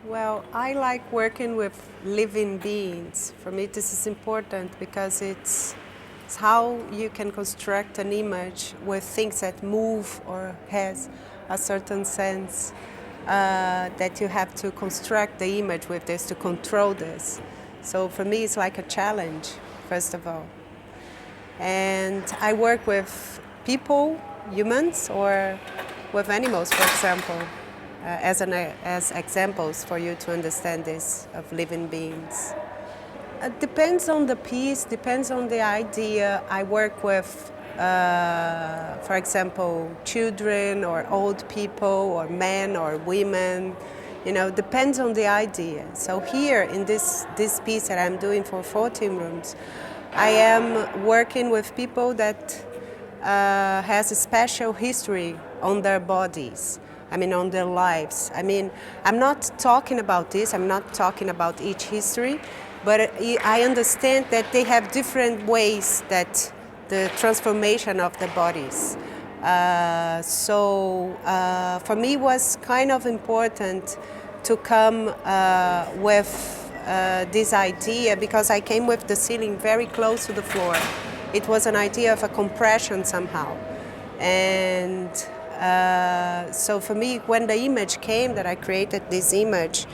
Well, I like working with living beings. For me, this is important because it's how you can construct an image with things that move or has a certain sense that you have to construct the image with this to control this. So for me, it's like a challenge, first of all. And I work with people, humans, or with animals, for example, as examples for you to understand this of living beings. It depends on the piece, depends on the idea. I work with, for example, children or old people or men or women. You know, depends on the idea. So here in this piece that I'm doing for 14 rooms, I am working with people that has a special history on their bodies. I mean, on their lives. I mean, I'm not talking about this, I'm not talking about each history, but I understand that they have different ways that the transformation of the bodies. So for me it was kind of important to come with this idea because I came with the ceiling very close to the floor. It was an idea of a compression somehow. And so for me, when the image came, that I created this image,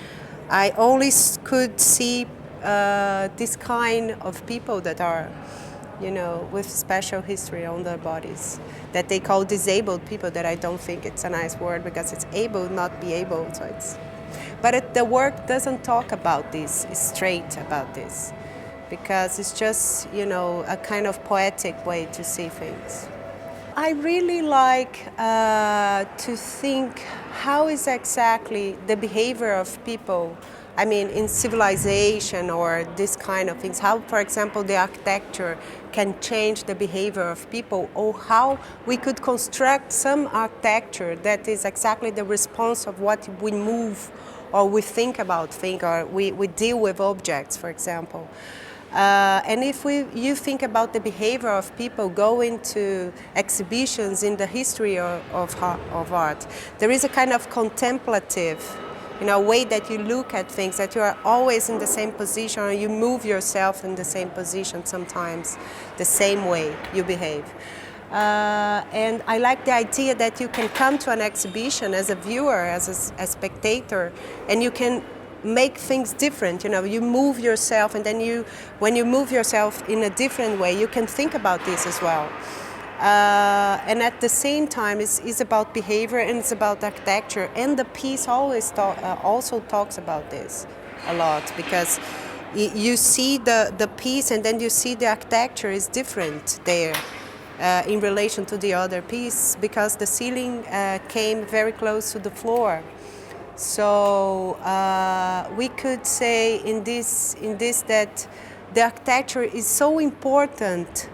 I only could see this kind of people that are, you know, with special history on their bodies, that they call disabled people, that I don't think it's a nice word because it's able, not be able. So it's, but the work doesn't talk about this, it's straight about this, because it's just, you know, a kind of poetic way to see things. I really like to think how is exactly the behavior of people, I mean in civilization or this kind of things, how for example the architecture can change the behavior of people, or how we could construct some architecture that is exactly the response of what we move or we think about things, or we deal with objects, for example. And if you think about the behavior of people going to exhibitions in the history of art, there is a kind of contemplative, you know, way that you look at things, that you are always in the same position, or you move yourself in the same position sometimes, the same way you behave. And I like the idea that you can come to an exhibition as a viewer, as a spectator, and you can make things different. You know, you move yourself, and then when you move yourself in a different way, you can think about this as well. And at the same time, it's about behavior and it's about architecture. And the piece always also talks about this a lot, because you see the piece and then you see the architecture is different there in relation to the other piece, because the ceiling came very close to the floor. So we could say in this that the architecture is so important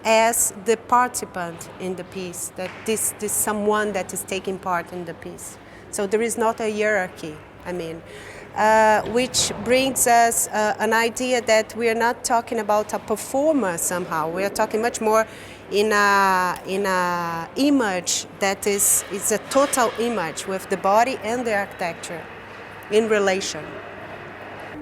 as the participant in the piece, that this someone that is taking part in the piece. So there is not a hierarchy, I mean, which brings us an idea that we are not talking about a performer somehow. We are talking much more in a image that is a total image with the body and the architecture in relation.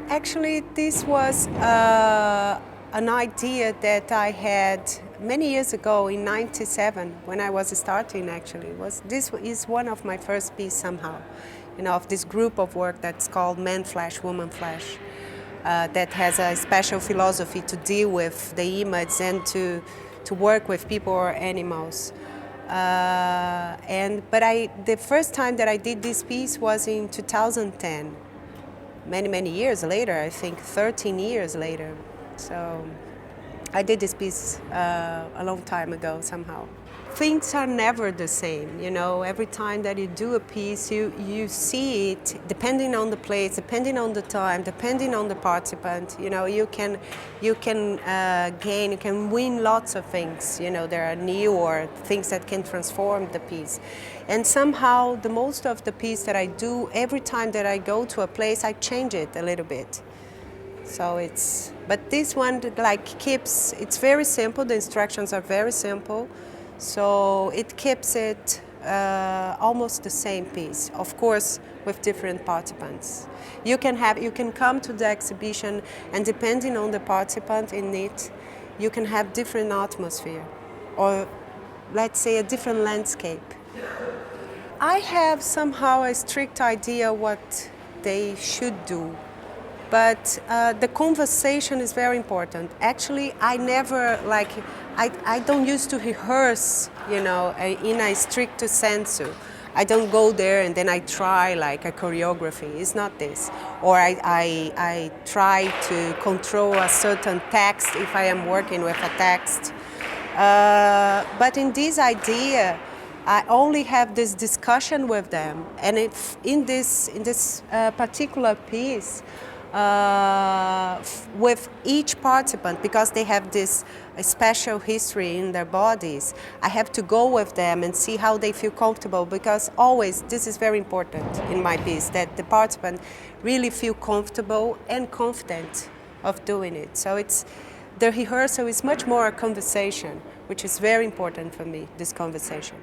Actually, this was an idea that I had many years ago in '97 when I was starting. Actually, this is one of my first pieces somehow, you know, of this group of work that's called Man Flesh, Woman Flesh, that has a special philosophy to deal with the image and to work with people or animals. But the first time that I did this piece was in 2010, many years later, I think 13 years later. So I did this piece a long time ago somehow. Things are never the same, you know. Every time that you do a piece, you see it, depending on the place, depending on the time, depending on the participant. You know, you can gain, you can win lots of things. You know, there are new or things that can transform the piece. And somehow, the most of the piece that I do, every time that I go to a place, I change it a little bit. So but this one like it's very simple. The instructions are very simple. So it keeps it almost the same piece, of course with different participants. You can come to the exhibition, and depending on the participant in it, you can have different atmosphere, or let's say a different landscape. I have somehow a strict idea what they should do, but the conversation is very important. Actually, I never I don't used to rehearse, you know, in a strict sensu. I don't go there and then I try like a choreography. It's not this. Or I try to control a certain text if I am working with a text. But in this idea, I only have this discussion with them, and if in this particular piece, with each participant, because they have this special history in their bodies, I have to go with them and see how they feel comfortable, because always this is very important in my piece, that the participant really feel comfortable and confident of doing it. So the rehearsal is much more a conversation, which is very important for me, this conversation.